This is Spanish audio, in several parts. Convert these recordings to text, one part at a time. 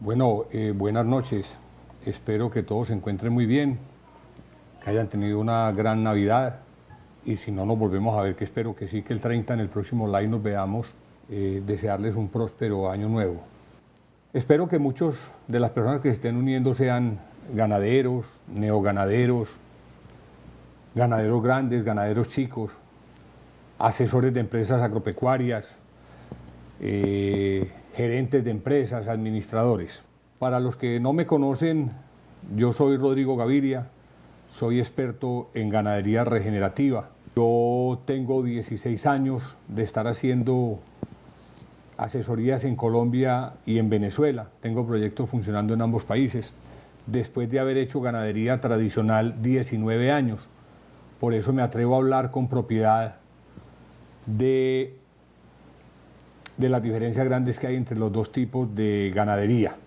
Bueno, buenas noches. Espero que todos se encuentren muy bien, que hayan tenido una gran Navidad y si no nos volvemos a ver, que espero que sí, que el 30 en el próximo live nos veamos, desearles un próspero año nuevo. Espero que muchos de las personas que se estén uniendo sean ganaderos, neoganaderos, ganaderos grandes, ganaderos chicos, asesores de empresas agropecuarias, gerentes de empresas, administradores. Para los que no me conocen, yo soy Rodrigo Gaviria, soy experto en ganadería regenerativa. Yo tengo 16 años de estar haciendo asesorías en Colombia y en Venezuela. Tengo proyectos funcionando en ambos países, después de haber hecho ganadería tradicional 19 años. Por eso me atrevo a hablar con propiedad de las diferencias grandes que hay entre los dos tipos de ganadería.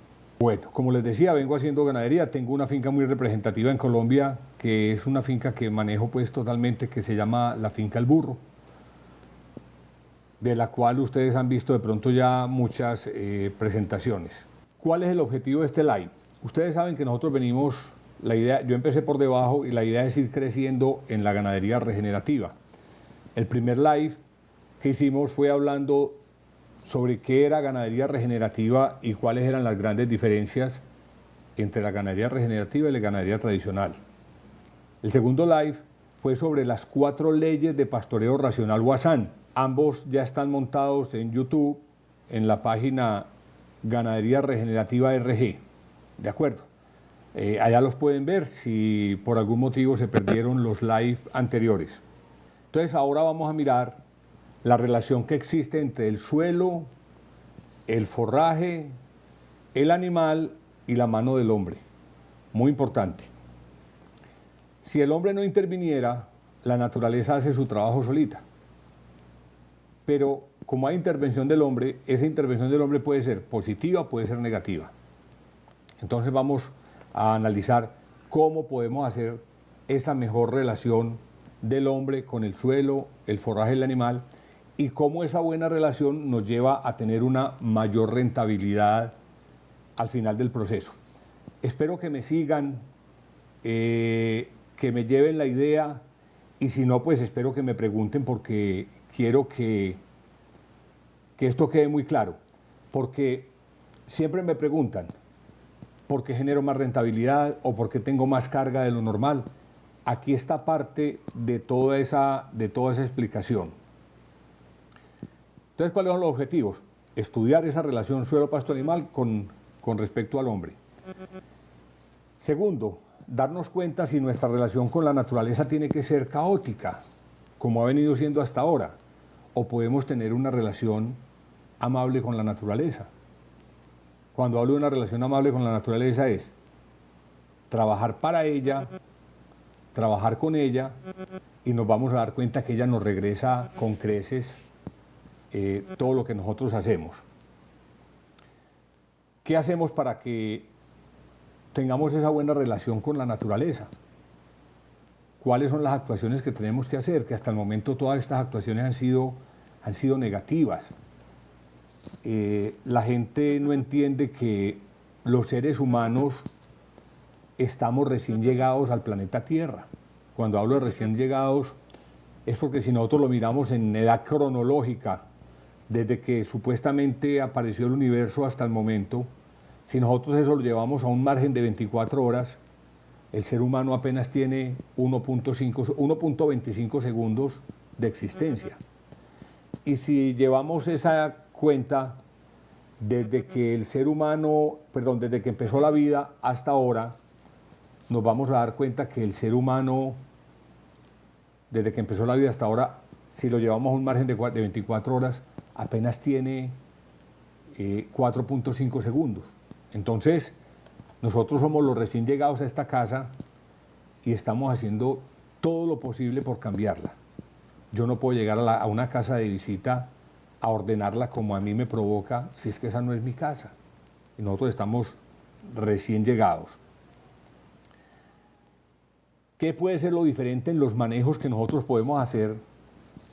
Bueno, como les decía, vengo haciendo ganadería, tengo una finca muy representativa en Colombia, que es una finca que manejo pues totalmente, que se llama la finca El Burro, de la cual ustedes han visto de pronto ya muchas presentaciones. ¿Cuál es el objetivo de este live? Ustedes saben que nosotros venimos, la idea, yo empecé por debajo y la idea es ir creciendo en la ganadería regenerativa. El primer live que hicimos fue hablando sobre qué era ganadería regenerativa y cuáles eran las grandes diferencias entre la ganadería regenerativa y la ganadería tradicional. El segundo live fue sobre las 4 leyes de pastoreo racional Wassan. Ambos ya están montados en YouTube, en la página Ganadería Regenerativa RG. ¿De acuerdo? Allá los pueden ver si por algún motivo se perdieron los live anteriores. Entonces ahora vamos a mirar la relación que existe entre el suelo, el forraje, el animal y la mano del hombre. Muy importante. Si el hombre no interviniera, la naturaleza hace su trabajo solita. Pero como hay intervención del hombre, esa intervención del hombre puede ser positiva, puede ser negativa. Entonces vamos a analizar cómo podemos hacer esa mejor relación del hombre con el suelo, el forraje y el animal, y cómo esa buena relación nos lleva a tener una mayor rentabilidad al final del proceso. Espero que me sigan, que me lleven la idea, y si no, pues espero que me pregunten, porque quiero que esto quede muy claro, porque siempre me preguntan por qué genero más rentabilidad o por qué tengo más carga de lo normal. Aquí está parte de toda esa explicación. Entonces, ¿cuáles son los objetivos? Estudiar esa relación suelo-pasto-animal con respecto al hombre. Segundo, darnos cuenta si nuestra relación con la naturaleza tiene que ser caótica, como ha venido siendo hasta ahora, o podemos tener una relación amable con la naturaleza. Cuando hablo de una relación amable con la naturaleza es trabajar para ella, trabajar con ella, y nos vamos a dar cuenta que ella nos regresa con creces todo lo que nosotros hacemos. ¿Qué hacemos para que tengamos esa buena relación con la naturaleza? ¿Cuáles son las actuaciones que tenemos que hacer? Que hasta el momento todas estas actuaciones han sido negativas. La gente no entiende que los seres humanos estamos recién llegados al planeta Tierra. Cuando hablo de recién llegados es porque si nosotros lo miramos en edad cronológica, desde que supuestamente apareció el universo hasta el momento, si nosotros eso lo llevamos a un margen de 24 horas, el ser humano apenas tiene 1.25 segundos de existencia. Y si llevamos esa cuenta desde que el ser humano, desde que empezó la vida hasta ahora, nos vamos a dar cuenta que el ser humano, desde que empezó la vida hasta ahora, si lo llevamos a un margen de 24 horas, apenas tiene 4.5 segundos. Entonces, nosotros somos los recién llegados a esta casa y estamos haciendo todo lo posible por cambiarla. Yo no puedo llegar a una casa de visita a ordenarla como a mí me provoca, si es que esa no es mi casa. Y nosotros estamos recién llegados. ¿Qué puede ser lo diferente en los manejos que nosotros podemos hacer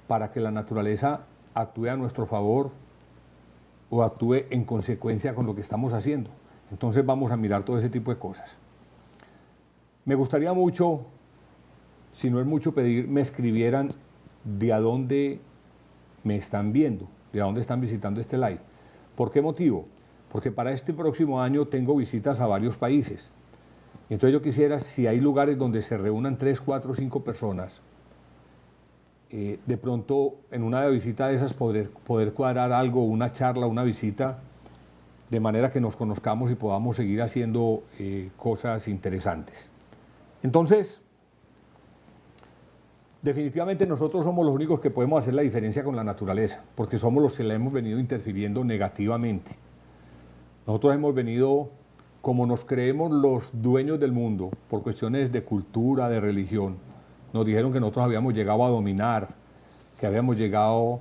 para que la naturaleza actúe a nuestro favor o actúe en consecuencia con lo que estamos haciendo? Entonces vamos a mirar todo ese tipo de cosas. Me gustaría mucho, si no es mucho pedir, me escribieran de a dónde me están viendo, de a dónde están visitando este live. ¿Por qué motivo? Porque para este próximo año tengo visitas a varios países. Entonces yo quisiera, si hay lugares donde se reúnan 3, 4, 5 personas, de pronto en una visita de esas poder cuadrar algo, una charla, una visita, de manera que nos conozcamos y podamos seguir haciendo cosas interesantes. Entonces, definitivamente nosotros somos los únicos que podemos hacer la diferencia con la naturaleza, porque somos los que la hemos venido interfiriendo negativamente. Nosotros hemos venido, como nos creemos los dueños del mundo, por cuestiones de cultura, de religión, nos dijeron que nosotros habíamos llegado a dominar, que habíamos llegado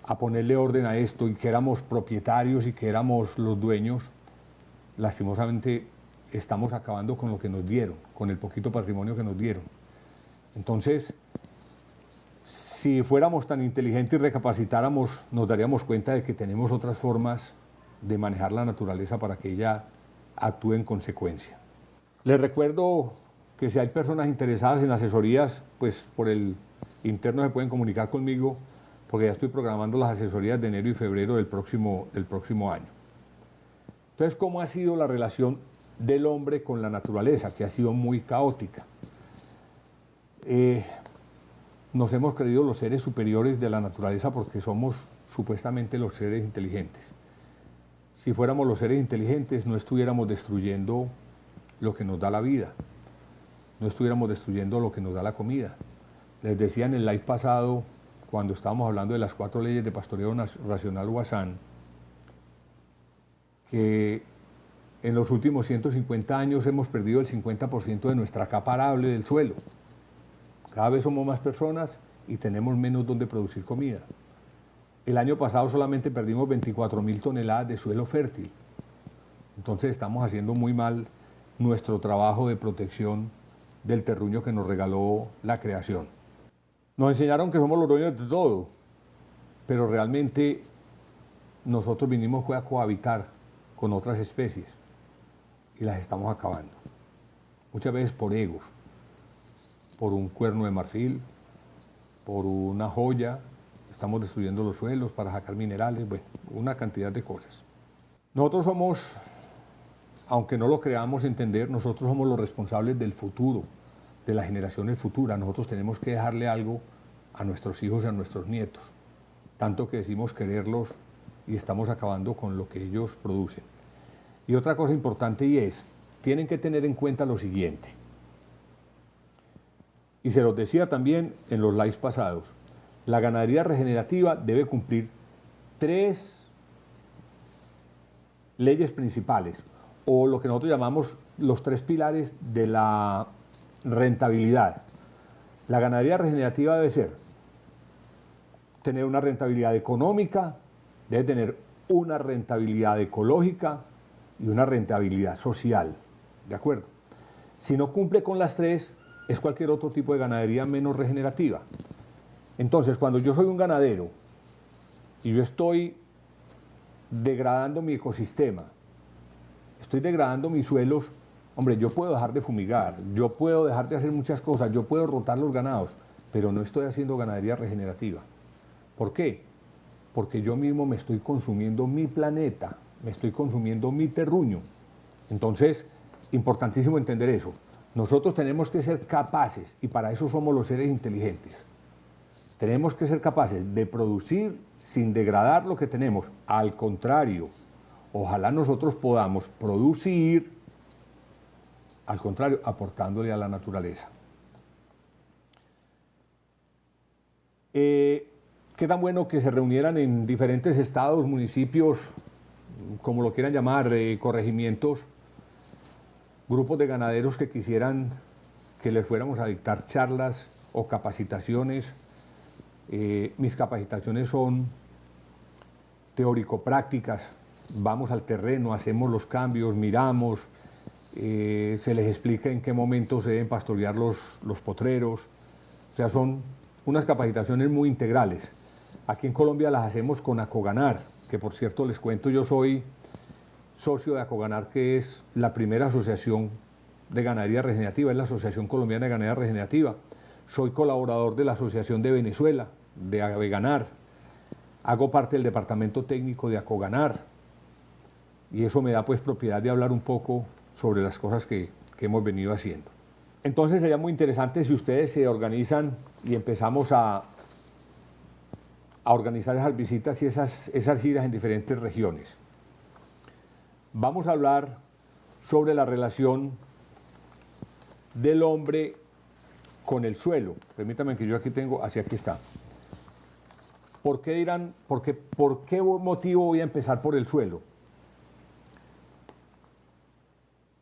a ponerle orden a esto y que éramos propietarios y que éramos los dueños. Lastimosamente estamos acabando con lo que nos dieron, con el poquito patrimonio que nos dieron. Entonces, si fuéramos tan inteligentes y recapacitáramos, nos daríamos cuenta de que tenemos otras formas de manejar la naturaleza para que ella actúe en consecuencia. Les recuerdo que si hay personas interesadas en asesorías, pues por el interno se pueden comunicar conmigo, porque ya estoy programando las asesorías de enero y febrero del próximo año. Entonces, ¿cómo ha sido la relación del hombre con la naturaleza? Que ha sido muy caótica. Nos hemos creído los seres superiores de la naturaleza porque somos supuestamente los seres inteligentes. Si fuéramos los seres inteligentes, no estuviéramos destruyendo lo que nos da la vida, no estuviéramos destruyendo lo que nos da la comida. Les decía en el live pasado, cuando estábamos hablando de las 4 leyes de pastoreo racional Uasán, que en los últimos 150 años hemos perdido el 50% de nuestra capa arable del suelo. Cada vez somos más personas y tenemos menos donde producir comida. El año pasado solamente perdimos 24.000 toneladas de suelo fértil. Entonces estamos haciendo muy mal nuestro trabajo de protección del terruño que nos regaló la creación. Nos enseñaron que somos los dueños de todo, pero realmente nosotros vinimos a cohabitar con otras especies y las estamos acabando. Muchas veces por egos, por un cuerno de marfil, por una joya, estamos destruyendo los suelos para sacar minerales, bueno, una cantidad de cosas. Nosotros somos, aunque no lo creamos entender, nosotros somos los responsables del futuro, de las generaciones futuras. Nosotros tenemos que dejarle algo a nuestros hijos y a nuestros nietos, tanto que decimos quererlos y estamos acabando con lo que ellos producen. Y otra cosa importante y es, tienen que tener en cuenta lo siguiente, y se los decía también en los lives pasados, la ganadería regenerativa debe cumplir 3 leyes principales, o lo que nosotros llamamos los 3 pilares de la rentabilidad. La ganadería regenerativa debe tener una rentabilidad económica, debe tener una rentabilidad ecológica y una rentabilidad social, ¿de acuerdo? Si no cumple con las 3, es cualquier otro tipo de ganadería menos regenerativa. Entonces, cuando yo soy un ganadero y yo estoy degradando mi ecosistema, estoy degradando mis suelos, hombre, yo puedo dejar de fumigar, yo puedo dejar de hacer muchas cosas, yo puedo rotar los ganados, pero no estoy haciendo ganadería regenerativa. ¿Por qué? Porque yo mismo me estoy consumiendo mi planeta, me estoy consumiendo mi terruño. Entonces, importantísimo entender eso. Nosotros tenemos que ser capaces, y para eso somos los seres inteligentes, tenemos que ser capaces de producir sin degradar lo que tenemos. Al contrario, ojalá nosotros podamos producir, al contrario, aportándole a la naturaleza. Qué tan bueno que se reunieran en diferentes estados, municipios, como lo quieran llamar, corregimientos, grupos de ganaderos que quisieran que les fuéramos a dictar charlas o capacitaciones. Mis capacitaciones son teórico-prácticas, vamos al terreno, hacemos los cambios, miramos, se les explica en qué momento se deben pastorear los potreros. O sea, son unas capacitaciones muy integrales. Aquí en Colombia las hacemos con Acoganar, que por cierto les cuento, yo soy socio de Acoganar, que es la primera asociación de ganadería regenerativa, es la Asociación Colombiana de Ganadería Regenerativa. Soy colaborador de la Asociación de Venezuela, de Aveganar. Hago parte del departamento técnico de Acoganar. Y eso me da pues propiedad de hablar un poco sobre las cosas que hemos venido haciendo. Entonces sería muy interesante si ustedes se organizan y empezamos a organizar esas visitas y esas giras en diferentes regiones. Vamos a hablar sobre la relación del hombre con el suelo. Permítanme que yo aquí tengo, aquí está. ¿Por qué dirán, por qué motivo voy a empezar por el suelo?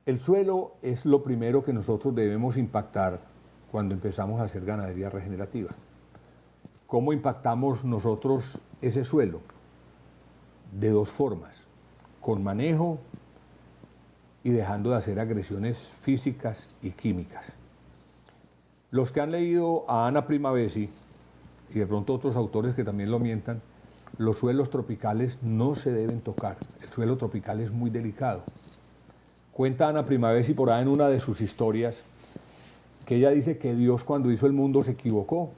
El suelo es lo primero que nosotros debemos impactar cuando empezamos a hacer ganadería regenerativa. ¿Cómo impactamos nosotros ese suelo? De dos formas, con manejo y dejando de hacer agresiones físicas y químicas. Los que han leído a Ana Primavesi, y de pronto otros autores que también lo mientan, los suelos tropicales no se deben tocar. El suelo tropical es muy delicado. Cuenta Ana Primavesi por ahí en una de sus historias que ella dice que Dios cuando hizo el mundo se equivocó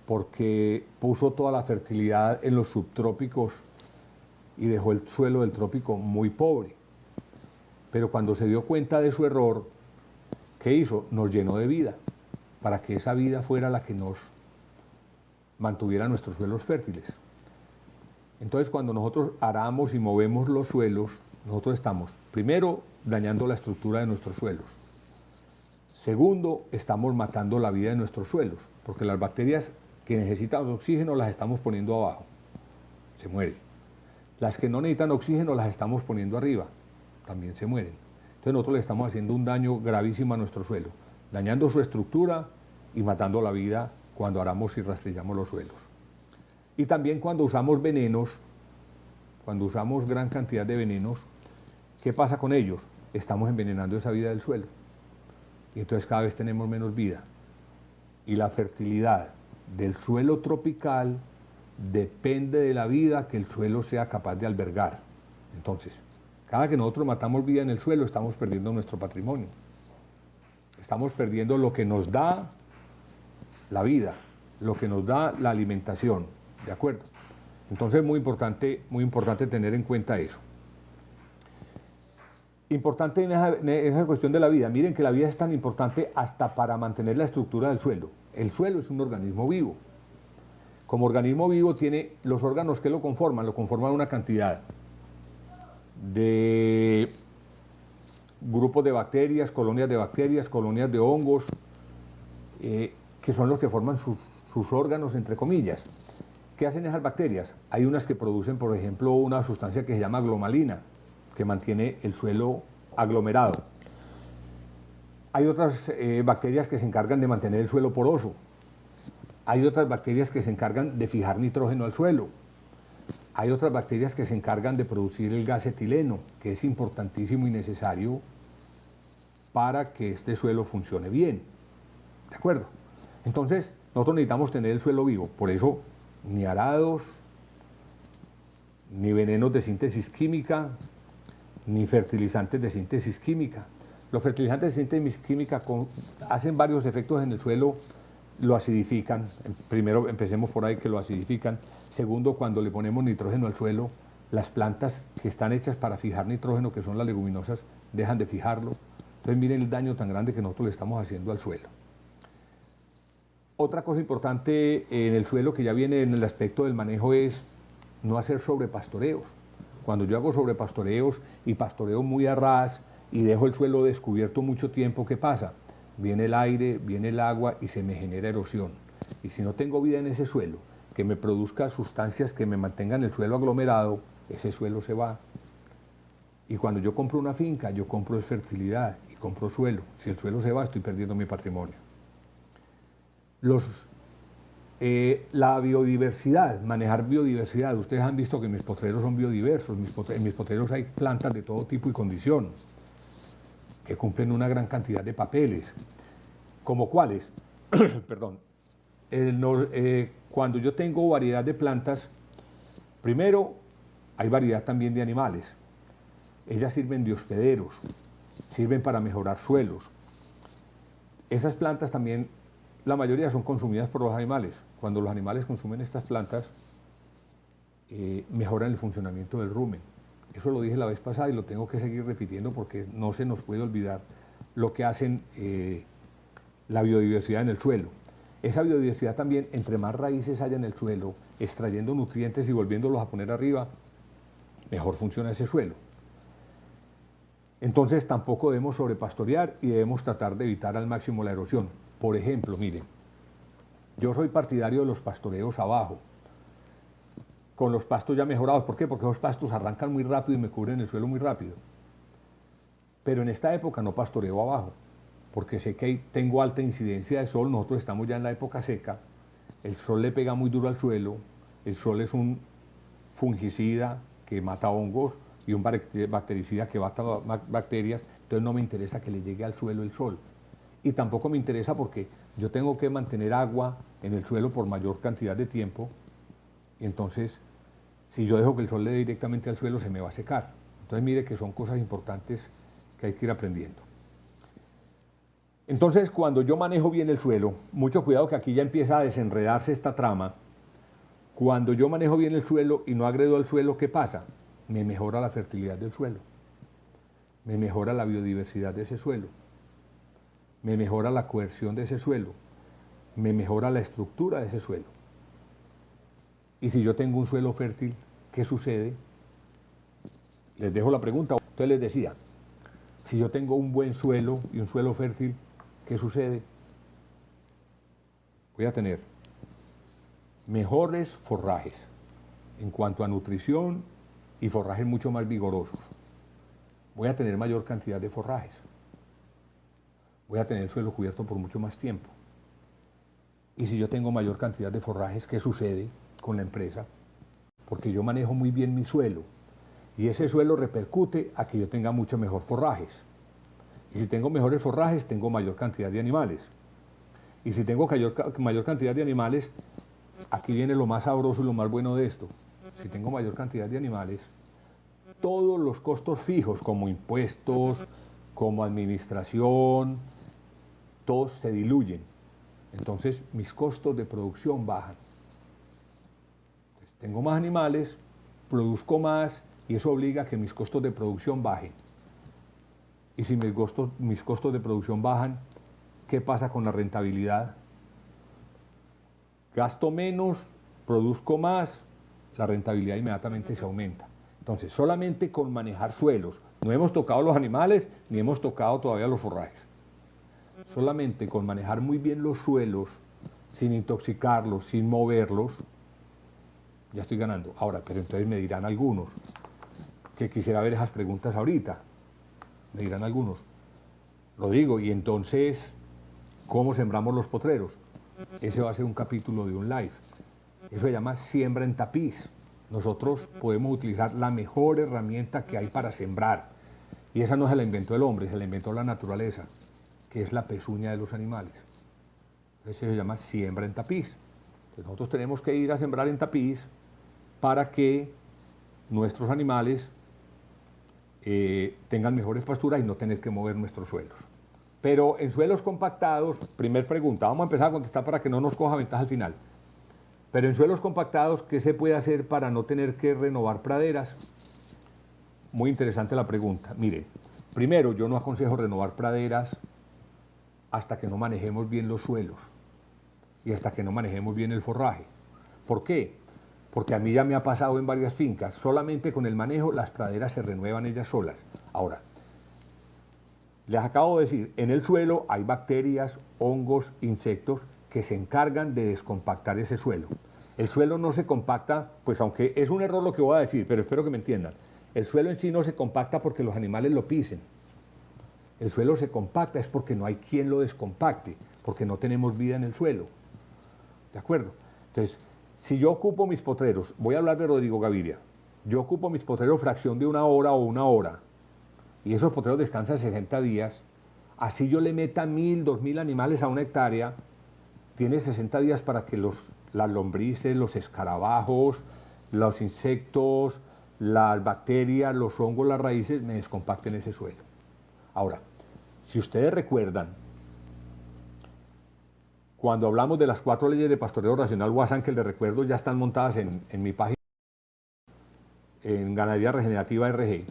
porque puso toda la fertilidad en los subtrópicos y dejó el suelo del trópico muy pobre. Pero cuando se dio cuenta de su error, ¿qué hizo? Nos llenó de vida, para que esa vida fuera la que nos mantuviera nuestros suelos fértiles. Entonces, cuando nosotros aramos y movemos los suelos, nosotros estamos, primero, dañando la estructura de nuestros suelos. Segundo, estamos matando la vida de nuestros suelos, porque las bacterias que necesitan oxígeno las estamos poniendo abajo, se mueren. Las que no necesitan oxígeno las estamos poniendo arriba, también se mueren. Entonces nosotros le estamos haciendo un daño gravísimo a nuestro suelo, dañando su estructura y matando la vida cuando aramos y rastrillamos los suelos. Y también cuando usamos venenos, cuando usamos gran cantidad de venenos, ¿qué pasa con ellos? Estamos envenenando esa vida del suelo. Y entonces cada vez tenemos menos vida. Y la fertilidad del suelo tropical depende de la vida que el suelo sea capaz de albergar. Entonces, cada que nosotros matamos vida en el suelo, estamos perdiendo nuestro patrimonio. Estamos perdiendo lo que nos da la vida, lo que nos da la alimentación, ¿de acuerdo? Entonces es muy importante tener en cuenta eso. Importante en esa cuestión de la vida, miren que la vida es tan importante hasta para mantener la estructura del suelo. El suelo es un organismo vivo. Como organismo vivo tiene los órganos que lo conforman una cantidad de grupos de bacterias, colonias de hongos, que son los que forman sus órganos, entre comillas. ¿Qué hacen esas bacterias? Hay unas que producen, por ejemplo, una sustancia que se llama glomalina, que mantiene el suelo aglomerado. Hay otras bacterias que se encargan de mantener el suelo poroso. Hay otras bacterias que se encargan de fijar nitrógeno al suelo. Hay otras bacterias que se encargan de producir el gas etileno, que es importantísimo y necesario para que este suelo funcione bien. ¿De acuerdo? Entonces, nosotros necesitamos tener el suelo vivo. Por eso, ni arados, ni venenos de síntesis química, ni fertilizantes de síntesis química. Los fertilizantes de síntesis química hacen varios efectos en el suelo, lo acidifican. Primero, empecemos por ahí, que lo acidifican. Segundo, cuando le ponemos nitrógeno al suelo, las plantas que están hechas para fijar nitrógeno, que son las leguminosas, dejan de fijarlo. Entonces miren el daño tan grande que nosotros le estamos haciendo al suelo. Otra cosa importante en el suelo que ya viene en el aspecto del manejo es no hacer sobrepastoreos. Cuando yo hago sobrepastoreos y pastoreo muy a ras y dejo el suelo descubierto mucho tiempo, ¿qué pasa? Viene el aire, viene el agua y se me genera erosión. Y si no tengo vida en ese suelo, que me produzca sustancias que me mantengan el suelo aglomerado, ese suelo se va. Y cuando yo compro una finca, yo compro fertilidad y compro suelo. Si el suelo se va, estoy perdiendo mi patrimonio. La biodiversidad, manejar biodiversidad. Ustedes han visto que mis potreros son biodiversos. En mis potreros hay plantas de todo tipo y condición que cumplen una gran cantidad de papeles. ¿Como cuáles? Perdón. Cuando yo tengo variedad de plantas, primero hay variedad también de animales. ellas sirven de hospederos, sirven para mejorar suelos. Esas plantas también, la mayoría son consumidas por los animales. Cuando los animales consumen estas plantas, mejoran el funcionamiento del rumen. Eso lo dije la vez pasada y lo tengo que seguir repitiendo porque no se nos puede olvidar lo que hacen la biodiversidad en el suelo. Esa biodiversidad también, entre más raíces haya en el suelo, extrayendo nutrientes y volviéndolos a poner arriba, mejor funciona ese suelo. Entonces tampoco debemos sobrepastorear y debemos tratar de evitar al máximo la erosión. Por ejemplo, miren, yo soy partidario de los pastoreos abajo, con los pastos ya mejorados. ¿Por qué? Porque esos pastos arrancan muy rápido y me cubren el suelo muy rápido. Pero en esta época no pastoreo abajo, porque sé que tengo alta incidencia de sol, nosotros estamos ya en la época seca, el sol le pega muy duro al suelo, el sol es un fungicida que mata hongos y un bactericida que mata bacterias, entonces no me interesa que le llegue al suelo el sol. Y tampoco me interesa porque yo tengo que mantener agua en el suelo por mayor cantidad de tiempo, y entonces si yo dejo que el sol le dé directamente al suelo se me va a secar. Entonces mire que son cosas importantes que hay que ir aprendiendo. Entonces cuando yo manejo bien el suelo, mucho cuidado que aquí ya empieza a desenredarse esta trama. Cuando yo manejo bien el suelo y no agredo al suelo, ¿qué pasa? Me mejora la fertilidad del suelo, me mejora la biodiversidad de ese suelo, me mejora la coerción de ese suelo, me mejora la estructura de ese suelo. Y si yo tengo un suelo fértil, ¿qué sucede? Les dejo la pregunta. Entonces les decía, si yo tengo un buen suelo y un suelo fértil, ¿qué sucede? Voy a tener mejores forrajes en cuanto a nutrición y forrajes mucho más vigorosos. Voy a tener mayor cantidad de forrajes. Voy a tener el suelo cubierto por mucho más tiempo. Y si yo tengo mayor cantidad de forrajes, ¿qué sucede con la empresa? Porque yo manejo muy bien mi suelo y ese suelo repercute a que yo tenga mucho mejor forrajes. Y si tengo mejores forrajes, tengo mayor cantidad de animales. Y si tengo mayor cantidad de animales, aquí viene lo más sabroso y lo más bueno de esto. Si tengo mayor cantidad de animales, todos los costos fijos, como impuestos, como administración, todos se diluyen. Entonces, mis costos de producción bajan. Entonces, tengo más animales, produzco más y eso obliga a que mis costos de producción bajen. Y si mis costos de producción bajan, ¿qué pasa con la rentabilidad? Gasto menos, produzco más, la rentabilidad inmediatamente se aumenta. Entonces, solamente con manejar suelos, no hemos tocado los animales ni hemos tocado todavía los forrajes. Solamente con manejar muy bien los suelos, sin intoxicarlos, sin moverlos, ya estoy ganando. Ahora, pero entonces me dirán algunos, que quisiera ver esas preguntas ahorita, me dirán algunos, Rodrigo, y entonces, ¿cómo sembramos los potreros? Ese va a ser un capítulo de un live. Eso se llama siembra en tapiz. Nosotros podemos utilizar la mejor herramienta que hay para sembrar. Y esa no se la inventó el hombre, se la inventó la naturaleza, que es la pezuña de los animales. Eso se llama siembra en tapiz. Entonces nosotros tenemos que ir a sembrar en tapiz para que nuestros animales tengan mejores pasturas y no tener que mover nuestros suelos. Pero en suelos compactados, primer pregunta, vamos a empezar a contestar para que no nos coja ventaja al final. Pero en suelos compactados, ¿qué se puede hacer para no tener que renovar praderas? Muy interesante la pregunta. Miren, primero, yo no aconsejo renovar praderas hasta que no manejemos bien los suelos y hasta que no manejemos bien el forraje. ¿Por qué? Porque a mí ya me ha pasado en varias fincas, solamente con el manejo las praderas se renuevan ellas solas. Ahora, les acabo de decir, en el suelo hay bacterias, hongos, insectos que se encargan de descompactar ese suelo. El suelo no se compacta, pues aunque es un error lo que voy a decir, pero espero que me entiendan. El suelo en sí no se compacta porque los animales lo pisen. El suelo se compacta es porque no hay quien lo descompacte, porque no tenemos vida en el suelo. ¿De acuerdo? Entonces, si yo ocupo mis potreros, voy a hablar de Rodrigo Gaviria, yo ocupo mis potreros fracción de 1 hora o 1 hora, y esos potreros descansan 60 días, así yo le meta 1000, 2000 animales a 1 hectárea, tiene 60 días para que las lombrices, los escarabajos, los insectos, las bacterias, los hongos, las raíces me descompacten ese suelo. Ahora, si ustedes recuerdan, cuando hablamos de las 4 leyes de pastoreo racional Wassan, que les recuerdo ya están montadas en mi página, en Ganadería Regenerativa RG,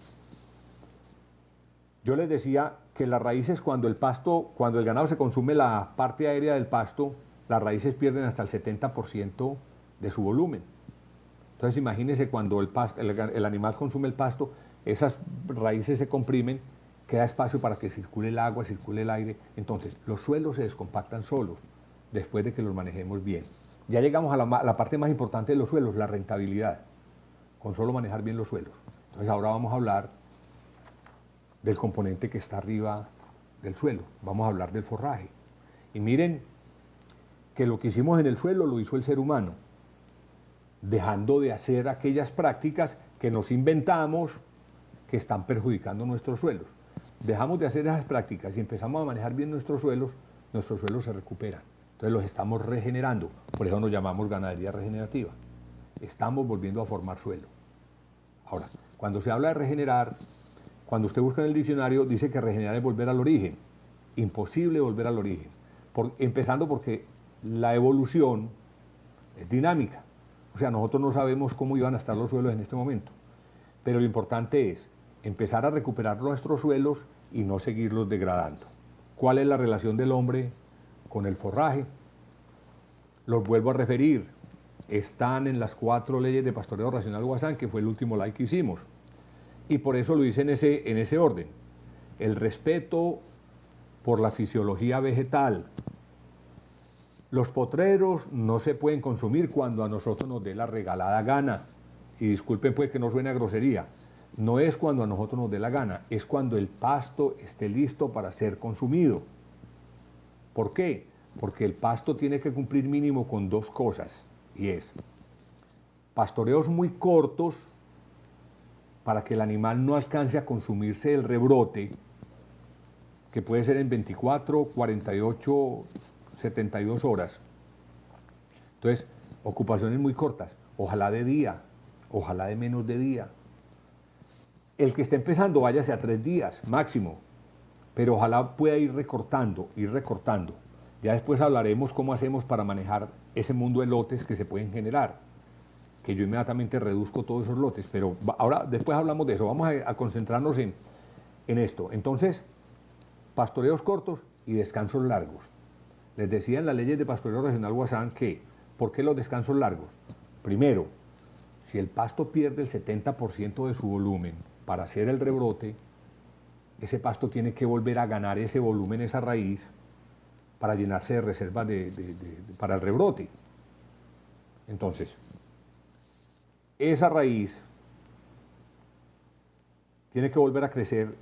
yo les decía que las raíces, cuando el ganado se consume la parte aérea del pasto, las raíces pierden hasta el 70% de su volumen. Entonces imagínense cuando el animal consume el pasto, esas raíces se comprimen, queda espacio para que circule el agua, circule el aire. Entonces los suelos se descompactan solos después de que los manejemos bien. Ya llegamos a la parte más importante de los suelos, la rentabilidad, con solo manejar bien los suelos. Entonces ahora vamos a hablar del componente que está arriba del suelo, vamos a hablar del forraje. Y miren que lo que hicimos en el suelo lo hizo el ser humano, dejando de hacer aquellas prácticas que nos inventamos que están perjudicando nuestros suelos. Dejamos de hacer esas prácticas y empezamos a manejar bien nuestros suelos se recuperan. Entonces los estamos regenerando, por eso nos llamamos ganadería regenerativa. Estamos volviendo a formar suelo. Ahora, cuando se habla de regenerar, cuando usted busca en el diccionario, dice que regenerar es volver al origen. Imposible volver al origen. Empezando porque la evolución es dinámica. O sea, nosotros no sabemos cómo iban a estar los suelos en este momento. Pero lo importante es empezar a recuperar nuestros suelos y no seguirlos degradando. ¿Cuál es la relación del hombre con el forraje? Los vuelvo a referir. Están en las 4 leyes de pastoreo racional Wassan, que fue el último live que hicimos. Y por eso lo hice en ese orden. El respeto por la fisiología vegetal. Los potreros no se pueden consumir cuando a nosotros nos dé la regalada gana. Y disculpen pues que no suene a grosería. No es cuando a nosotros nos dé la gana, es cuando el pasto esté listo para ser consumido. ¿Por qué? Porque el pasto tiene que cumplir mínimo con 2 cosas. Y es pastoreos muy cortos para que el animal no alcance a consumirse el rebrote, que puede ser en 24, 48, 72 horas. Entonces, ocupaciones muy cortas, ojalá de día, ojalá de menos de día. El que esté empezando, váyase a 3 días máximo, pero ojalá pueda ir recortando, ir recortando. Ya después hablaremos cómo hacemos para manejar ese mundo de lotes que se pueden generar, que yo inmediatamente reduzco todos esos lotes, pero ahora después hablamos de eso, vamos a concentrarnos en esto. Entonces, pastoreos cortos y descansos largos. Les decía en las leyes de pastoreo racional Wassan que, ¿por qué los descansos largos? Primero, si el pasto pierde el 70% de su volumen para hacer el rebrote, ese pasto tiene que volver a ganar ese volumen, esa raíz, para llenarse de reservas para el rebrote. Entonces, esa raíz tiene que volver a crecer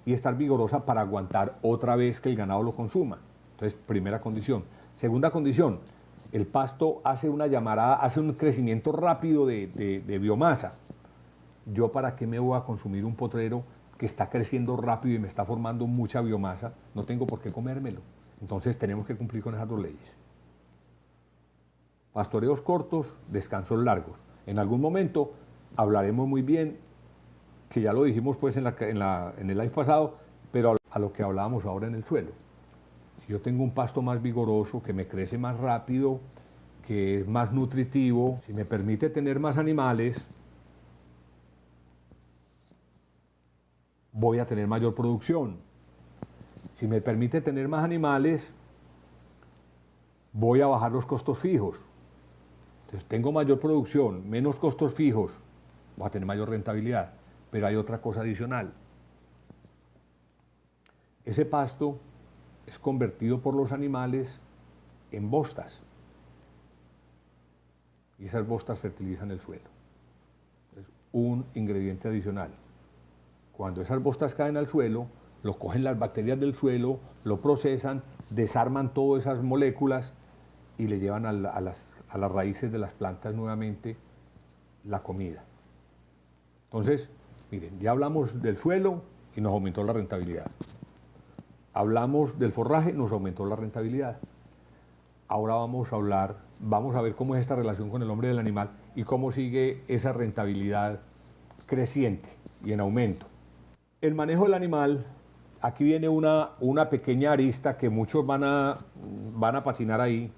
y estar vigorosa para aguantar otra vez que el ganado lo consuma. Entonces, primera condición. Segunda condición, el pasto hace una llamarada, hace un crecimiento rápido de biomasa. ¿Yo para qué me voy a consumir un potrero que está creciendo rápido y me está formando mucha biomasa? No tengo por qué comérmelo. Entonces tenemos que cumplir con esas 2 leyes. Pastoreos cortos, descansos largos. En algún momento hablaremos muy bien, que ya lo dijimos pues en el live pasado, pero a lo que hablábamos ahora en el suelo. Si yo tengo un pasto más vigoroso, que me crece más rápido, que es más nutritivo, si me permite tener más animales, voy a tener mayor producción. Si me permite tener más animales, voy a bajar los costos fijos. Entonces tengo mayor producción, menos costos fijos, voy a tener mayor rentabilidad. Pero hay otra cosa adicional. Ese pasto es convertido por los animales en bostas. Y esas bostas fertilizan el suelo. Es un ingrediente adicional. Cuando esas bostas caen al suelo, lo cogen las bacterias del suelo, lo procesan, desarman todas esas moléculas y le llevan a las raíces de las plantas nuevamente la comida. Entonces, miren, ya hablamos del suelo y nos aumentó la rentabilidad. Hablamos del forraje, nos aumentó la rentabilidad. Ahora vamos a ver cómo es esta relación con el hombre y el animal y cómo sigue esa rentabilidad creciente y en aumento. El manejo del animal, aquí viene una pequeña arista que muchos van a patinar ahí,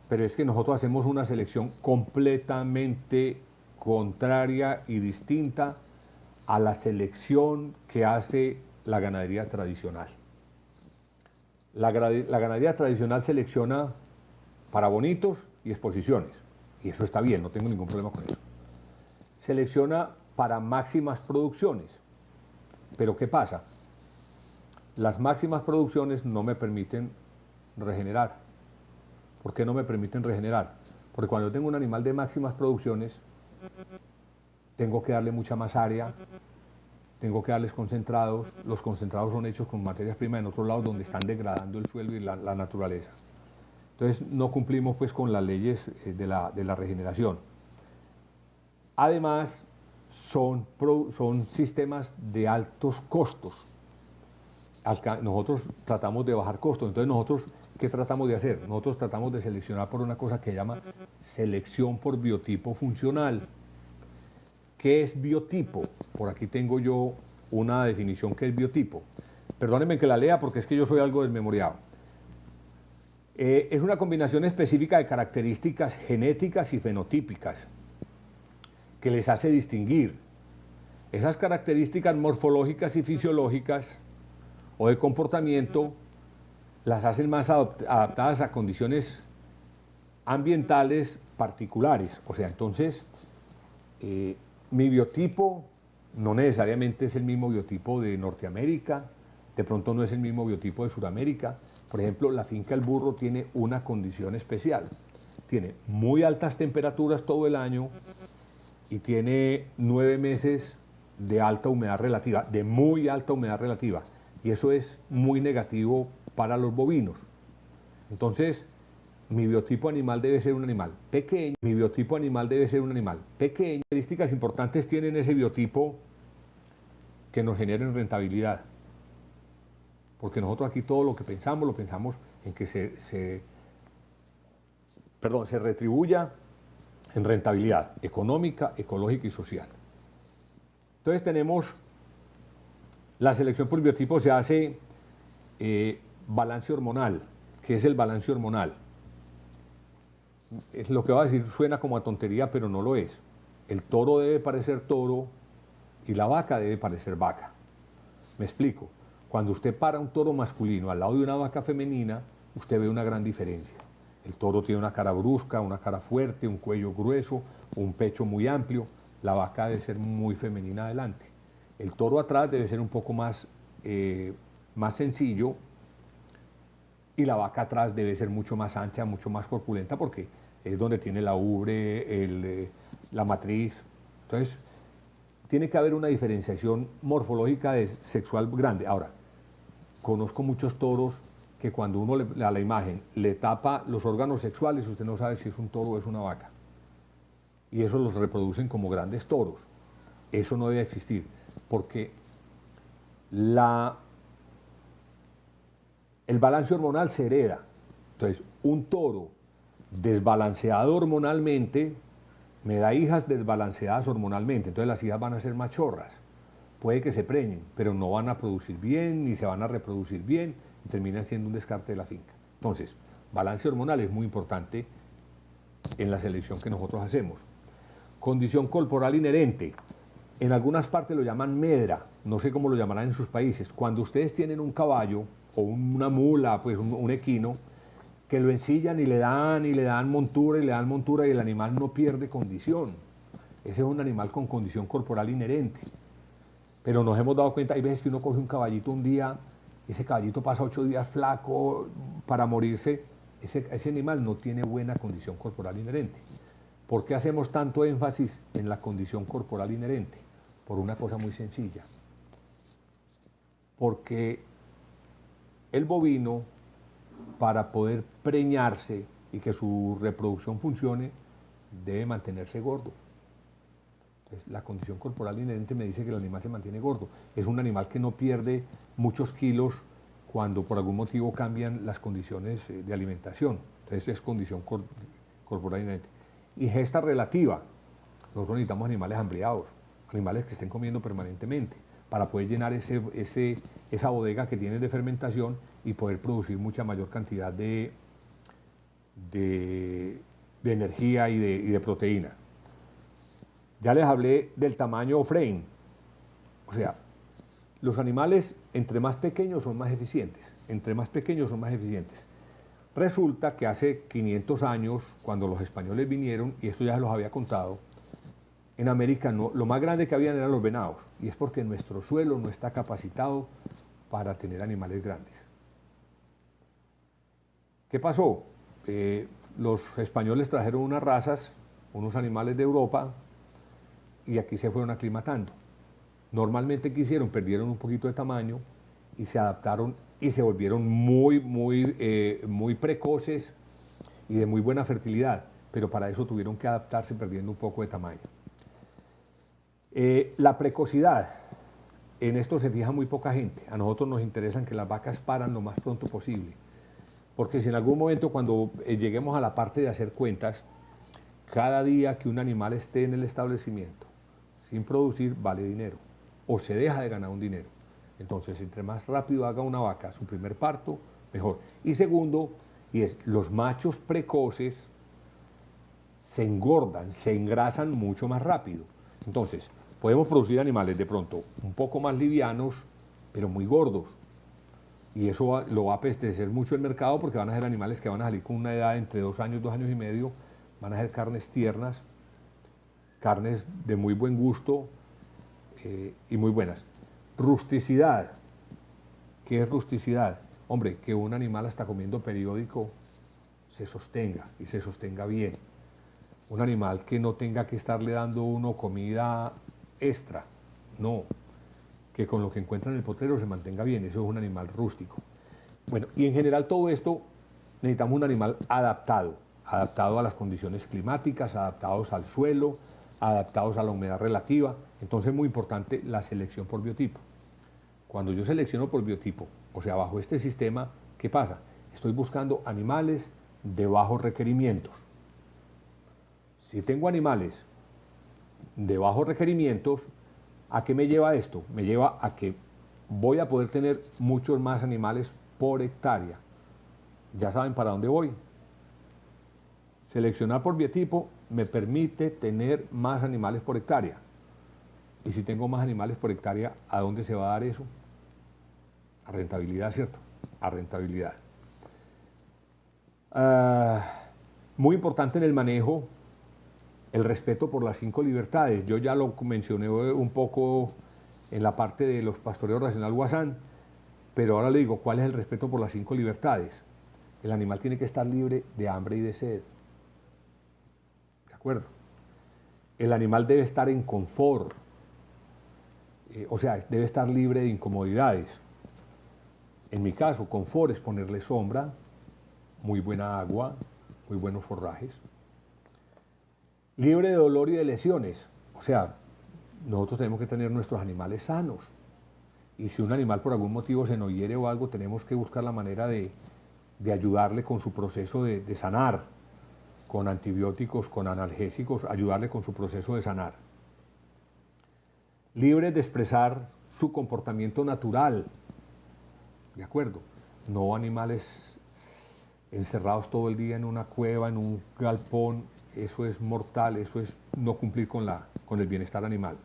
pero es que nosotros hacemos una selección completamente contraria y distinta a la selección que hace la ganadería tradicional. La ganadería tradicional selecciona para bonitos y exposiciones, y eso está bien, no tengo ningún problema con eso. Selecciona para máximas producciones, pero ¿qué pasa? Las máximas producciones no me permiten regenerar. ¿Por qué no me permiten regenerar? Porque cuando yo tengo un animal de máximas producciones, tengo que darle mucha más área, tengo que darles concentrados, los concentrados son hechos con materias primas en otros lados donde están degradando el suelo y la naturaleza. Entonces no cumplimos pues con las leyes de la regeneración. Además, son sistemas de altos costos. Nosotros tratamos de bajar costos, entonces nosotros, ¿qué tratamos de hacer? Nosotros tratamos de seleccionar por una cosa que se llama selección por biotipo funcional. ¿Qué es biotipo? Por aquí tengo yo una definición que es biotipo. Perdónenme que la lea porque es que yo soy algo desmemoriado. Es una combinación específica de características genéticas y fenotípicas que les hace distinguir. Esas características morfológicas y fisiológicas o de comportamiento las hacen más adaptadas a condiciones ambientales particulares. O sea, entonces, mi biotipo no necesariamente es el mismo biotipo de Norteamérica, de pronto no es el mismo biotipo de Sudamérica. Por ejemplo, la finca El Burro tiene una condición especial. Tiene muy altas temperaturas todo el año y tiene 9 meses de alta humedad relativa, de muy alta humedad relativa. Y eso es muy negativo para los bovinos. Entonces, mi biotipo animal debe ser un animal pequeño. Mi biotipo animal debe ser un animal pequeño. Características importantes tienen ese biotipo que nos generen rentabilidad. Porque nosotros aquí todo lo que pensamos, lo pensamos en que se retribuya en rentabilidad económica, ecológica y social. Entonces tenemos la selección por biotipo, se hace balance hormonal. ¿Qué es el balance hormonal? Lo que voy a decir suena como a tontería, pero no lo es. El toro debe parecer toro y la vaca debe parecer vaca. Me explico. Cuando usted para un toro masculino al lado de una vaca femenina, usted ve una gran diferencia. El toro tiene una cara brusca, una cara fuerte, un cuello grueso, un pecho muy amplio. La vaca debe ser muy femenina adelante. El toro atrás debe ser un poco más sencillo y la vaca atrás debe ser mucho más ancha, mucho más corpulenta porque es donde tiene la ubre, la matriz. Entonces, tiene que haber una diferenciación morfológica sexual grande. Ahora, conozco muchos toros que cuando uno a la imagen le tapa los órganos sexuales, usted no sabe si es un toro o es una vaca. Y eso los reproducen como grandes toros. Eso no debe existir, porque el balance hormonal se hereda. Entonces, un toro desbalanceado hormonalmente me da hijas desbalanceadas hormonalmente, entonces las hijas van a ser machorras. Puede que se preñen, pero no van a producir bien, ni se van a reproducir bien, y terminan siendo un descarte de la finca. Entonces, balance hormonal es muy importante en la selección que nosotros hacemos. Condición corporal inherente. En algunas partes lo llaman medra, no sé cómo lo llamarán en sus países. Cuando ustedes tienen un caballo o una mula, pues un equino, que lo ensillan y le dan montura y el animal no pierde condición. Ese es un animal con condición corporal inherente. Pero nos hemos dado cuenta, hay veces que uno coge un caballito un día, ese caballito pasa 8 días flaco para morirse, ese animal no tiene buena condición corporal inherente. ¿Por qué hacemos tanto énfasis en la condición corporal inherente? Por una cosa muy sencilla. Porque el bovino, para poder preñarse y que su reproducción funcione, debe mantenerse gordo. Entonces, la condición corporal inherente me dice que el animal se mantiene gordo. Es un animal que no pierde muchos kilos cuando por algún motivo cambian las condiciones de alimentación. Entonces es condición corporal inherente. Y gesta relativa. Nosotros necesitamos animales hambriados. animales que estén comiendo permanentemente, para poder llenar esa bodega que tienen de fermentación y poder producir mucha mayor cantidad de energía y de proteína. Ya les hablé del tamaño frame, o sea, los animales entre más pequeños son más eficientes, entre más pequeños son más eficientes. Resulta que hace 500 años, cuando los españoles vinieron, y esto ya se los había contado, en América lo más grande que habían eran los venados, y es porque nuestro suelo no está capacitado para tener animales grandes. ¿Qué pasó? Los españoles trajeron unas razas, unos animales de Europa, y aquí se fueron aclimatando. Normalmente, ¿qué hicieron? Perdieron un poquito de tamaño y se adaptaron y se volvieron muy precoces y de muy buena fertilidad, pero para eso tuvieron que adaptarse perdiendo un poco de tamaño. La precocidad, en esto se fija muy poca gente. A nosotros nos interesa que las vacas paran lo más pronto posible, porque si en algún momento cuando lleguemos a la parte de hacer cuentas, cada día que un animal esté en el establecimiento sin producir vale dinero, o se deja de ganar un dinero. Entonces, entre más rápido haga una vaca su primer parto, mejor. Y segundo, y es, los machos precoces se engordan, se engrasan mucho más rápido. Entonces, podemos producir animales de pronto un poco más livianos, pero muy gordos. Y eso lo va a apetecer mucho el mercado, porque van a ser animales que van a salir con una edad entre 2 años, 2 años y medio, van a ser carnes tiernas, carnes de muy buen gusto y muy buenas. Rusticidad. ¿Qué es rusticidad? Hombre, que un animal hasta comiendo periódico se sostenga y se sostenga bien. Un animal que no tenga que estarle dando uno comida extra, no. Que con lo que encuentra en el potrero se mantenga bien, eso es un animal rústico. Bueno, y en general todo esto necesitamos un animal adaptado a las condiciones climáticas, adaptados al suelo, adaptados a la humedad relativa. Entonces es muy importante la selección por biotipo. Cuando yo selecciono por biotipo, o sea, bajo este sistema, ¿qué pasa? Estoy buscando animales de bajos requerimientos. Si tengo animales de bajos requerimientos, ¿a qué me lleva esto? Me lleva a que voy a poder tener muchos más animales por hectárea. Ya saben para dónde voy. Seleccionar por biotipo me permite tener más animales por hectárea. Y si tengo más animales por hectárea, ¿a dónde se va a dar eso? A rentabilidad, ¿cierto? A rentabilidad. Muy importante en el manejo, el respeto por las 5 libertades. Yo ya lo mencioné un poco en la parte de los pastoreos racional Guasán, pero ahora le digo, ¿cuál es el respeto por las 5 libertades? El animal tiene que estar libre de hambre y de sed. ¿De acuerdo? El animal debe estar en confort, o sea, debe estar libre de incomodidades. En mi caso, confort es ponerle sombra, muy buena agua, muy buenos forrajes. Libre de dolor y de lesiones, o sea, nosotros tenemos que tener nuestros animales sanos. Y si un animal por algún motivo se nos hiere o algo, tenemos que buscar la manera de ayudarle con su proceso de sanar, con antibióticos, con analgésicos, ayudarle con su proceso de sanar. Libre de expresar su comportamiento natural, ¿de acuerdo? No animales encerrados todo el día en una cueva, en un galpón, eso es mortal, eso es no cumplir con el bienestar animal.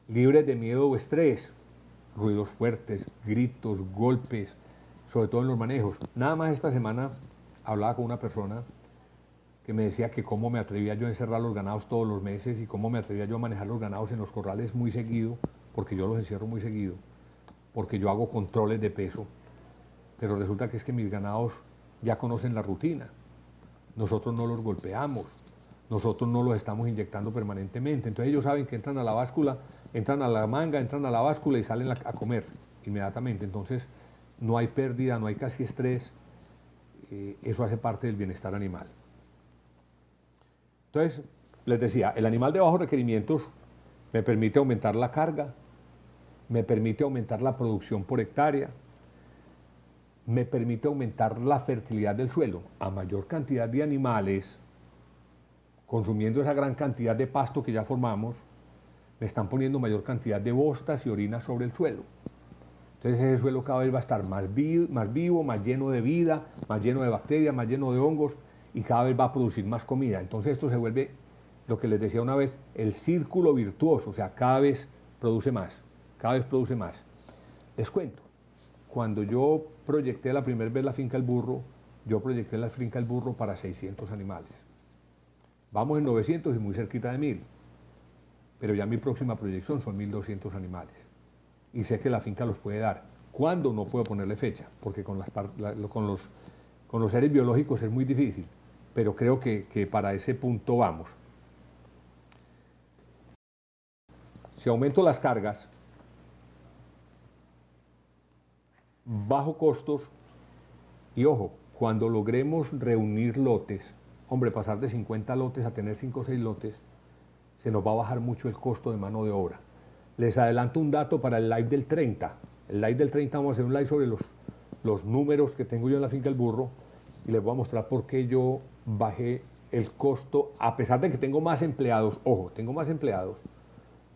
Libre de miedo o estrés, ruidos fuertes, gritos, golpes, sobre todo en los manejos. Nada más esta semana hablaba con una persona que me decía que cómo me atrevía yo a encerrar los ganados todos los meses y cómo me atrevía yo a manejar los ganados en los corrales muy seguido, porque yo los encierro muy seguido, porque yo hago controles de peso, pero resulta que es que mis ganados ya conocen la rutina. Nosotros no los golpeamos, nosotros no los estamos inyectando permanentemente, entonces ellos saben que entran a la báscula, entran a la manga, entran a la báscula y salen a comer inmediatamente. Entonces no hay pérdida, no hay casi estrés, eso hace parte del bienestar animal. Entonces, les decía, el animal de bajos requerimientos me permite aumentar la carga, me permite aumentar la producción por hectárea, me permite aumentar la fertilidad del suelo. A mayor cantidad de animales, consumiendo esa gran cantidad de pasto que ya formamos, me están poniendo mayor cantidad de bostas y orinas sobre el suelo. Entonces ese suelo cada vez va a estar más vivo, más lleno de vida, más lleno de bacterias, más lleno de hongos y cada vez va a producir más comida. Entonces esto se vuelve, lo que les decía una vez, el círculo virtuoso, o sea, cada vez produce más, cada vez produce más. Les cuento, cuando yo proyecté la primera vez la finca El Burro, yo proyecté la finca El Burro para 600 animales. Vamos en 900 y muy cerquita de 1000, pero ya mi próxima proyección son 1200 animales. Y sé que la finca los puede dar. ¿Cuándo? No puedo ponerle fecha, porque con los seres biológicos es muy difícil, pero creo que para ese punto vamos. Si aumento las cargas, bajo costos, y ojo, cuando logremos reunir lotes, hombre, pasar de 50 lotes a tener 5 o 6 lotes, se nos va a bajar mucho el costo de mano de obra. Les adelanto un dato para el live del 30. El live del 30 vamos a hacer un live sobre los números que tengo yo en la finca El Burro y les voy a mostrar por qué yo bajé el costo, a pesar de que tengo más empleados, ojo, tengo más empleados,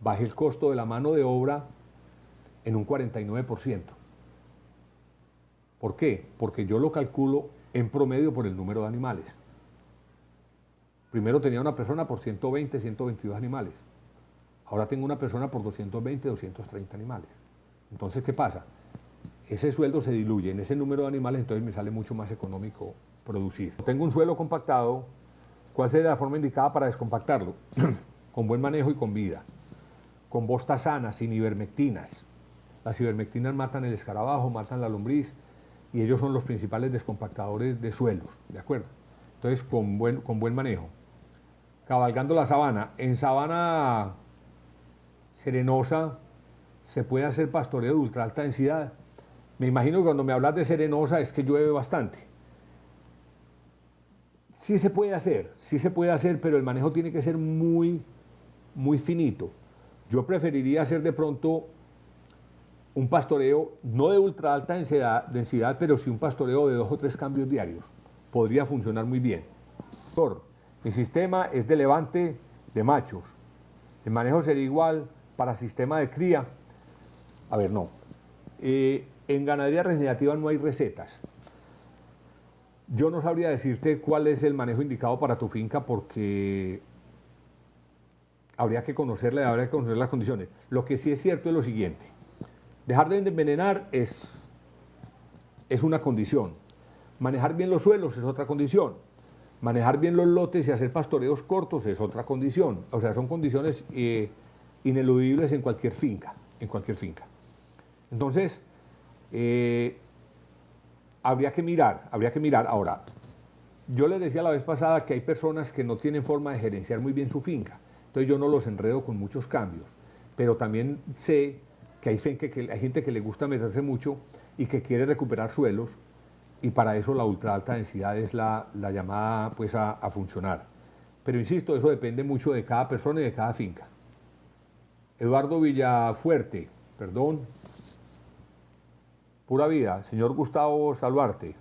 bajé el costo de la mano de obra en un 49%. ¿Por qué? Porque yo lo calculo en promedio por el número de animales. Primero tenía una persona por 120, 122 animales. Ahora tengo una persona por 220, 230 animales. Entonces, ¿qué pasa? Ese sueldo se diluye en ese número de animales, entonces me sale mucho más económico producir. Tengo un suelo compactado, ¿cuál sería la forma indicada para descompactarlo? Con buen manejo y con vida. Con bostas sanas, sin ivermectinas. Las ivermectinas matan el escarabajo, matan la lombriz, y ellos son los principales descompactadores de suelos, ¿de acuerdo? Entonces, con buen manejo. Cabalgando la sabana. En sabana serenosa se puede hacer pastoreo de ultra alta densidad. Me imagino que cuando me hablas de serenosa es que llueve bastante. Sí se puede hacer, pero el manejo tiene que ser muy finito. Yo preferiría hacer de pronto un pastoreo, no de ultra alta densidad, pero sí un pastoreo de 2 o 3 cambios diarios. Podría funcionar muy bien. Mi sistema es de levante de machos. El manejo sería igual para sistema de cría. A ver, no. En ganadería regenerativa no hay recetas. Yo no sabría decirte cuál es el manejo indicado para tu finca porque habría que conocerla y habría que conocer las condiciones. Lo que sí es cierto es lo siguiente. Dejar de envenenar es una condición. Manejar bien los suelos es otra condición. Manejar bien los lotes y hacer pastoreos cortos es otra condición. O sea, son condiciones ineludibles en cualquier finca. Entonces, habría que mirar. Ahora, yo les decía la vez pasada que hay personas que no tienen forma de gerenciar muy bien su finca. Entonces yo no los enredo con muchos cambios. Pero también sé que hay gente que le gusta meterse mucho y que quiere recuperar suelos, y para eso la ultra alta densidad es la llamada pues a funcionar. Pero insisto, eso depende mucho de cada persona y de cada finca. Eduardo Villafuerte, perdón, pura vida. Señor Gustavo Salvarte,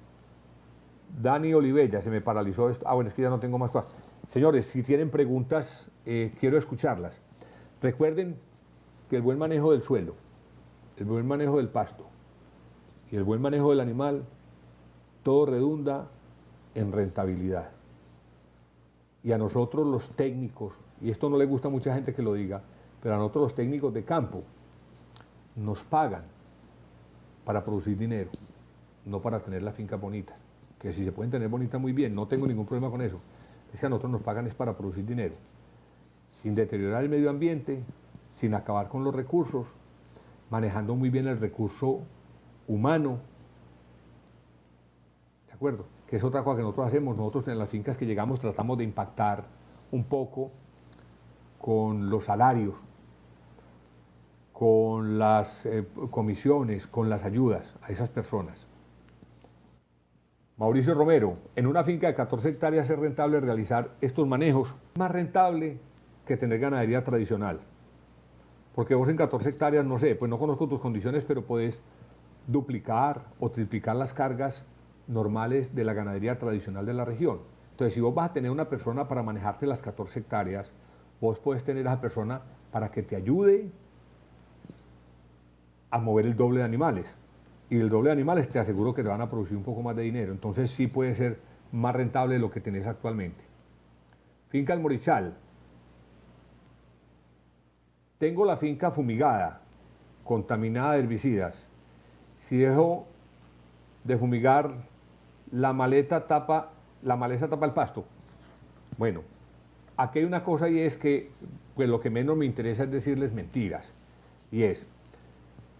Dani Olivella, se me paralizó esto. Bueno, es que ya no tengo más cosas. Señores, si tienen preguntas, quiero escucharlas. Recuerden que el buen manejo del suelo, el buen manejo del pasto y el buen manejo del animal, todo redunda en rentabilidad. Y a nosotros los técnicos, y esto no le gusta a mucha gente que lo diga, pero a nosotros los técnicos de campo nos pagan para producir dinero, no para tener las fincas bonitas. Que si se pueden tener bonitas, muy bien, no tengo ningún problema con eso. Es que a nosotros nos pagan es para producir dinero, sin deteriorar el medio ambiente, sin acabar con los recursos, manejando muy bien el recurso humano, ¿de acuerdo? Que es otra cosa que nosotros hacemos. Nosotros en las fincas que llegamos tratamos de impactar un poco con los salarios, con las comisiones, con las ayudas a esas personas. Mauricio Romero, en una finca de 14 hectáreas es rentable realizar estos manejos. Es más rentable que tener ganadería tradicional. Porque vos en 14 hectáreas, no sé, pues no conozco tus condiciones, pero podés duplicar o triplicar las cargas normales de la ganadería tradicional de la región. Entonces, si vos vas a tener una persona para manejarte las 14 hectáreas, vos podés tener a esa persona para que te ayude a mover el doble de animales. Y el doble de animales te aseguro que te van a producir un poco más de dinero. Entonces sí puede ser más rentable de lo que tenés actualmente. Finca El Morichal. Tengo la finca fumigada, contaminada de herbicidas. Si dejo de fumigar, la maleza tapa el pasto. Bueno, aquí hay una cosa y es que pues, lo que menos me interesa es decirles mentiras. Y es,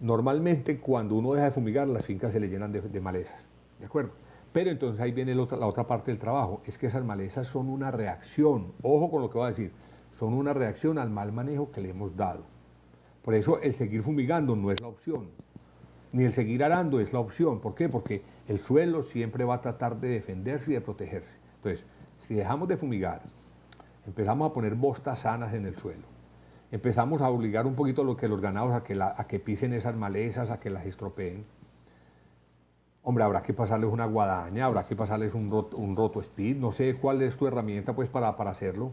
normalmente cuando uno deja de fumigar, las fincas se le llenan de malezas. ¿De acuerdo? Pero entonces ahí viene la otra parte del trabajo, es que esas malezas son una reacción, ojo con lo que voy a decir, son una reacción al mal manejo que le hemos dado. Por eso el seguir fumigando no es la opción, ni el seguir arando es la opción. ¿Por qué? Porque el suelo siempre va a tratar de defenderse y de protegerse. Entonces, si dejamos de fumigar, empezamos a poner bostas sanas en el suelo, empezamos a obligar un poquito a los ganados a que pisen esas malezas, a que las estropeen. Hombre, habrá que pasarles una guadaña, habrá que pasarles un roto speed, no sé cuál es tu herramienta pues para hacerlo.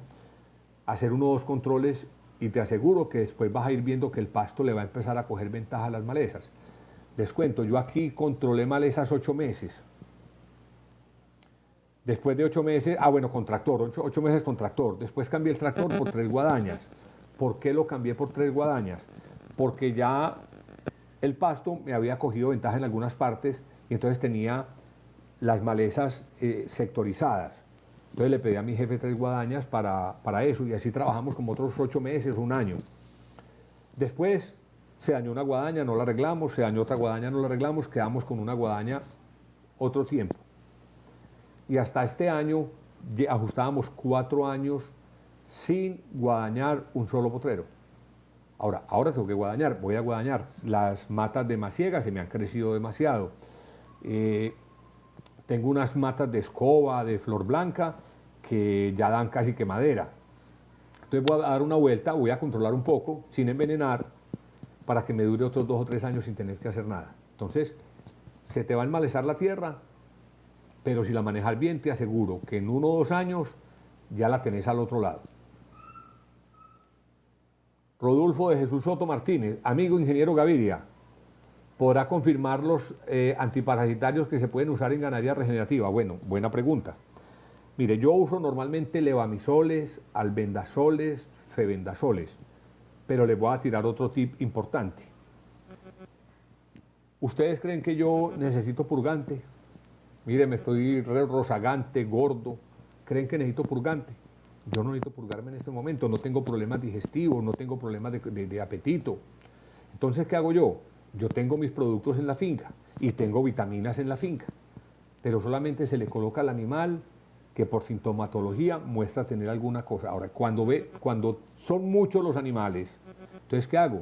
Hacer uno o dos controles y te aseguro que después vas a ir viendo que el pasto le va a empezar a coger ventaja a las malezas. Les cuento, yo aquí controlé malezas 8 meses. Después de 8 meses, bueno, con tractor, 8 meses con tractor. Después cambié el tractor por 3 guadañas. ¿Por qué lo cambié por 3 guadañas? Porque ya el pasto me había cogido ventaja en algunas partes y entonces tenía las malezas sectorizadas. Entonces le pedí a mi jefe 3 guadañas para eso y así trabajamos como otros 8 meses, un año. Después se dañó una guadaña, no la arreglamos, se dañó otra guadaña, no la arreglamos, quedamos con una guadaña otro tiempo. Y hasta este año ajustábamos 4 años sin guadañar un solo potrero. Ahora tengo que guadañar, voy a guadañar. Las matas de maciegas se me han crecido demasiado. Tengo unas matas de escoba, de flor blanca, que ya dan casi que madera. Entonces voy a dar una vuelta, voy a controlar un poco, sin envenenar, para que me dure otros 2 o 3 años sin tener que hacer nada. Entonces, se te va a enmalezar la tierra, pero si la manejas bien, te aseguro que en 1 o 2 años ya la tenés al otro lado. Rodolfo de Jesús Soto Martínez, amigo ingeniero Gaviria, ¿podrá confirmar los antiparasitarios que se pueden usar en ganadería regenerativa? Bueno, buena pregunta. Mire, yo uso normalmente levamisoles, albendazoles, febendazoles, pero les voy a tirar otro tip importante. ¿Ustedes creen que yo necesito purgante? Mire, me estoy rozagante, gordo. ¿Creen que necesito purgante? Yo no necesito purgarme en este momento, no tengo problemas digestivos, no tengo problemas de apetito. Entonces, ¿qué hago yo? Yo tengo mis productos en la finca y tengo vitaminas en la finca, pero solamente se le coloca al animal que por sintomatología muestra tener alguna cosa. Ahora, cuando son muchos los animales, entonces, ¿qué hago?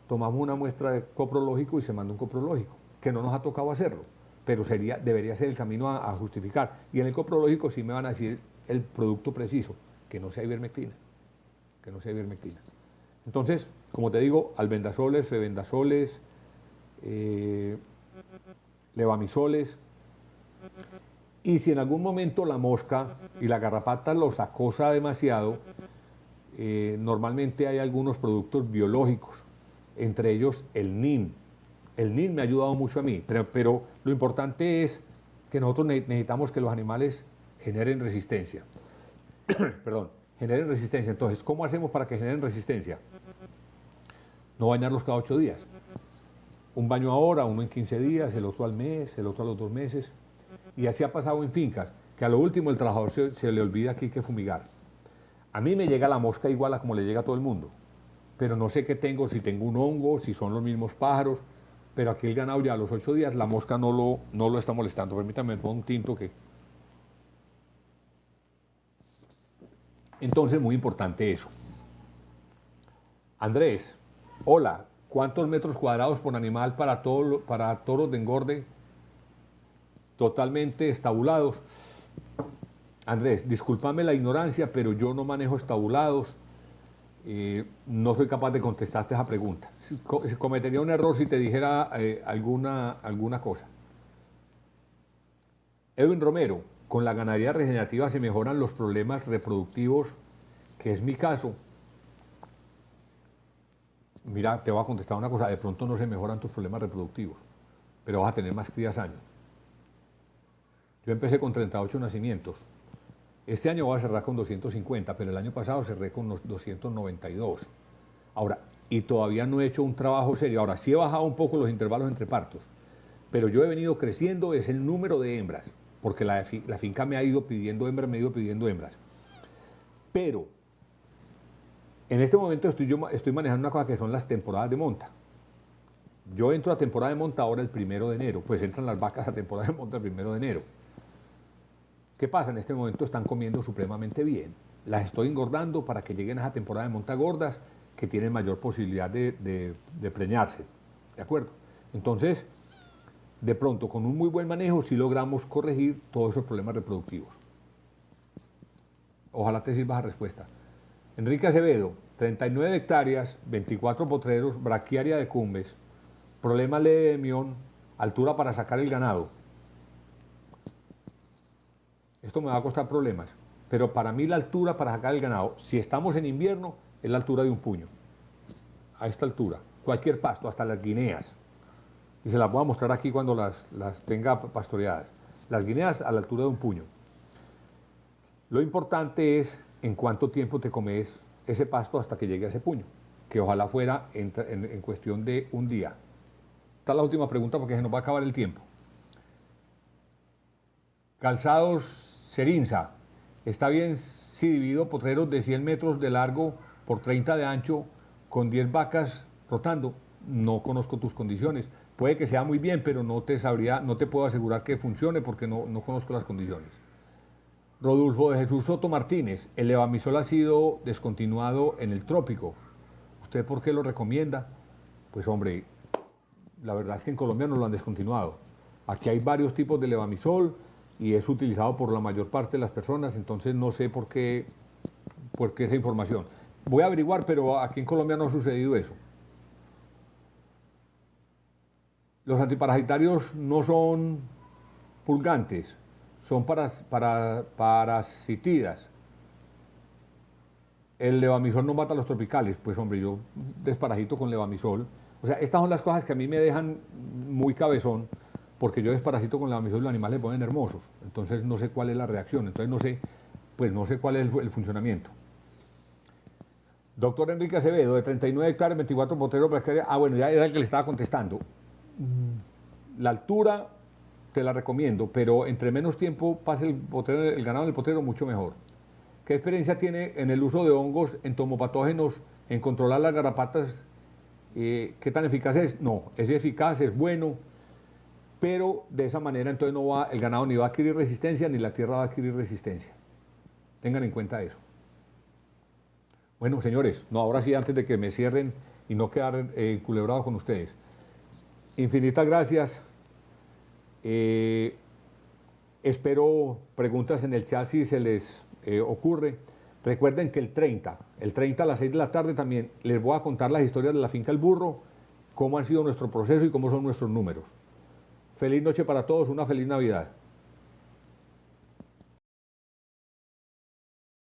Tomamos una muestra de coprológico y se manda un coprológico, que no nos ha tocado hacerlo, pero debería ser el camino a justificar. Y en el coprológico sí me van a decir el producto preciso, que no sea ivermectina, que no sea ivermectina. Entonces, como te digo, albendazoles, febendazoles, levamisoles. Y si en algún momento la mosca y la garrapata los acosa demasiado, normalmente hay algunos productos biológicos, entre ellos el NIM. El NIM me ha ayudado mucho a mí, pero lo importante es que nosotros necesitamos que los animales generen resistencia. Perdón, generen resistencia. Entonces, ¿cómo hacemos para que generen resistencia? No bañarlos cada 8 días. Un baño ahora, uno en 15 días, el otro al mes, el otro a los 2 meses. Y así ha pasado en fincas, que a lo último el trabajador se le olvida que hay que fumigar. A mí me llega la mosca igual a como le llega a todo el mundo, pero no sé qué tengo, si tengo un hongo, si son los mismos pájaros, pero aquí el ganado ya a los 8 días la mosca no lo está molestando. Permítame poner un tinto que... Entonces, muy importante eso. Andrés, hola, ¿cuántos metros cuadrados por animal para toros de engorde totalmente estabulados? Andrés, discúlpame la ignorancia, pero yo no manejo estabulados, no soy capaz de contestarte esa pregunta. Cometería un error si te dijera alguna cosa. Edwin Romero, con la ganadería regenerativa se mejoran los problemas reproductivos, que es mi caso. Mira, te voy a contestar una cosa, de pronto no se mejoran tus problemas reproductivos, pero vas a tener más crías año. Yo empecé con 38 nacimientos. Este año voy a cerrar con 250, pero el año pasado cerré con los 292. Ahora, y todavía no he hecho un trabajo serio. Ahora, sí he bajado un poco los intervalos entre partos, pero yo he venido creciendo, es el número de hembras, porque la finca me ha ido pidiendo hembras. Pero, en este momento estoy manejando una cosa que son las temporadas de monta. Yo entro a temporada de monta ahora el 1 de enero, pues entran las vacas a temporada de monta el 1 de enero. ¿Qué pasa? En este momento están comiendo supremamente bien. Las estoy engordando para que lleguen a esa temporada de monta gordas que tienen mayor posibilidad de preñarse. ¿De acuerdo? Entonces, de pronto, con un muy buen manejo, sí logramos corregir todos esos problemas reproductivos. Ojalá te sirva la respuesta. Enrique Acevedo, 39 hectáreas, 24 potreros, braquiaria de cumbres, problema leve de mión, altura para sacar el ganado. Esto me va a costar problemas, pero para mí la altura para sacar el ganado, si estamos en invierno, es la altura de un puño. A esta altura, cualquier pasto, hasta las guineas. Y se las voy a mostrar aquí cuando las tenga pastoreadas. Las guineas a la altura de un puño. Lo importante es en cuánto tiempo te comes ese pasto hasta que llegue a ese puño, que ojalá fuera en cuestión de un día. Esta es la última pregunta porque se nos va a acabar el tiempo. Calzados Cerinza, ¿está bien si divido potreros de 100 metros de largo por 30 de ancho con 10 vacas rotando? No conozco tus condiciones. Puede que sea muy bien, pero no te puedo asegurar que funcione porque no conozco las condiciones. Rodolfo de Jesús Soto Martínez, el levamisol ha sido descontinuado en el trópico. ¿Usted por qué lo recomienda? Pues hombre, la verdad es que en Colombia no lo han descontinuado. Aquí hay varios tipos de levamisol y es utilizado por la mayor parte de las personas, entonces no sé por qué esa información. Voy a averiguar, pero aquí en Colombia no ha sucedido eso. Los antiparasitarios no son purgantes, son parasitidas. El levamisol no mata a los tropicales, pues hombre, yo desparasito con levamisol. O sea, estas son las cosas que a mí me dejan muy cabezón, porque yo desparasito con levamisol y los animales se ponen hermosos. Entonces no sé cuál es la reacción, entonces no sé cuál es el funcionamiento. Doctor Enrique Acevedo, de 39 hectáreas, 24 potreros, bueno, ya era el que le estaba contestando. La altura te la recomiendo, pero entre menos tiempo pase el ganado en el potrero, mucho mejor. ¿Qué experiencia tiene en el uso de hongos entomopatógenos en controlar las garrapatas? ¿Qué tan eficaz es? No, es eficaz, es bueno, pero de esa manera entonces el ganado ni va a adquirir resistencia ni la tierra va a adquirir resistencia. Tengan en cuenta eso. Bueno, señores, ahora sí, antes de que me cierren y no quedar culebrado con ustedes. Infinitas gracias. Espero preguntas en el chat si se les ocurre. Recuerden que el 30 a las 6 de la tarde también les voy a contar las historias de la finca El Burro, cómo han sido nuestro proceso y cómo son nuestros números. Feliz noche para todos, una feliz Navidad.